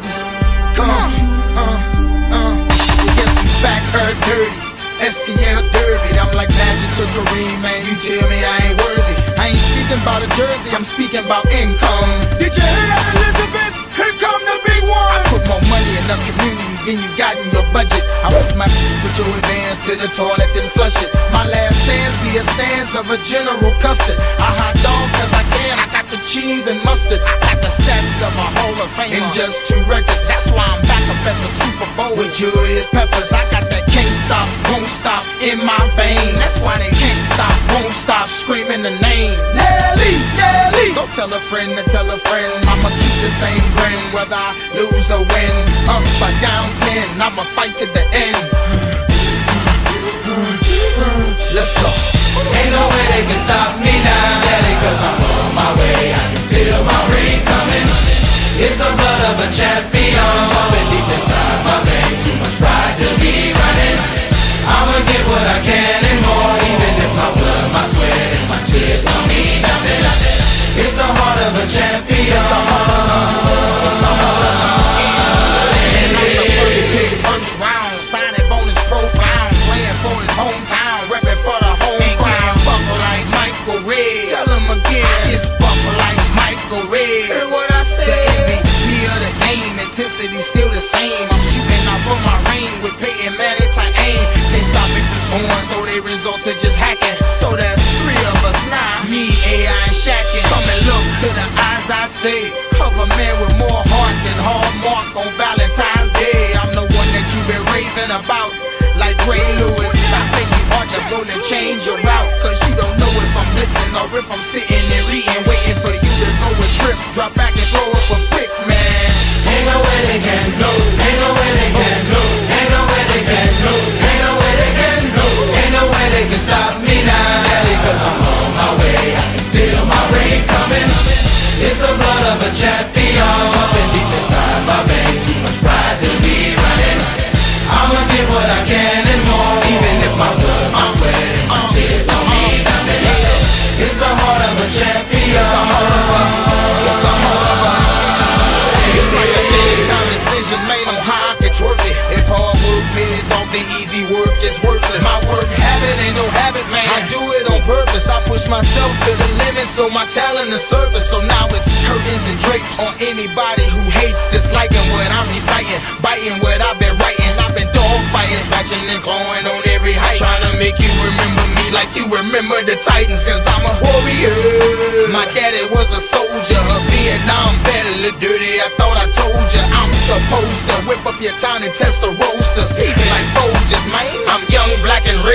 baby. Come on. Guess who's back, dirty. STL Derby. I'm like Magic to Kareem, man. You tell me I ain't worthy. I ain't speaking about a jersey, I'm speaking about income. Did you hear that, Elizabeth? Here come the big one. I put more money in the community than you got in your budget. I put my with your advance to the toilet, then flush it. My last stance be a stance of a General Custard. I hot dog cause I can. I got the cheese and mustard. I got the stats of a Hall of Fame in just 2 records. That's why I'm back up at the Super Bowl with Julius Peppers. I got that can't stop, won't stop in my veins. That's why they can't stop, won't stop screaming the name. Nelly, Nelly. Go tell a friend to tell a friend. I'ma keep the same grin whether I lose or win. Up or down 10, I'ma fight to the end. Let's go. Ain't no way they can stop me now, daddy, cause I'm on my way. I can feel my ring coming. It's the blood of a champion pumping deep inside my veins. Too much pride to be running. I'ma get what I can and more, even if my blood, my sweat, and my tears don't mean nothing. It's the heart of a champion. It's the heart of a, it's the heart of a. And I'm the first pick, first round. Signing bonus profound. Playing for his hometown, repping for the home crowd. Buckle like Michael Red. Tell him again, it's buckle like Michael Red. Hear what I said? The MVP of the game, intensity still the same. I'm shooting out from my ring with Peyton Manning tight aim. Can't stop me from scoring, so they result to just hacking. So that's 3 of us now. Me, AI, and Shaqin'. Come and look to the eyes, I say. Cover man with more heart than Hallmark on Valentine's Day. I'm the one that you've been raving about, like Ray Lewis. I think you ought to go and change your route, cause you don't know if I'm blitzing or if I'm sitting and reading, waiting for you to go and trip, drop back and throw up a pick, man. Ain't no way they can know. Ain't no way they can know. Ain't no way they can know. Ain't no way they can know. Ain't no way they can stop me now, daddy, cause I'm on my way. I can feel my ring coming. It's the blood of a champion pumping deep inside my veins. Too much pride to be running. I'ma get what I can and more, even if my blood, my sweat, and my tears don't mean nothing. It's the heart of a champion. It's the heart of a, it's the heart of a. It's like a big time decision made on how I can twerk it. If hard work pays off, the easy work is worthless. My work habit ain't no habit, man. I do it on purpose. I push myself to the limit, so my talent is surface. So now it's curtains and drapes on anybody who hates, disliking what I'm reciting, biting what I've been writing. I've been dog fighting, scratching and clawing on every height, trying to make you remember me like you remember the Titans, cause I'm a warrior. My daddy was a soldier, a Vietnam vet, a little dirty. I thought I told ya I'm supposed to whip up your town and test the roasters, even like Folgers, man. I'm young, black, and red.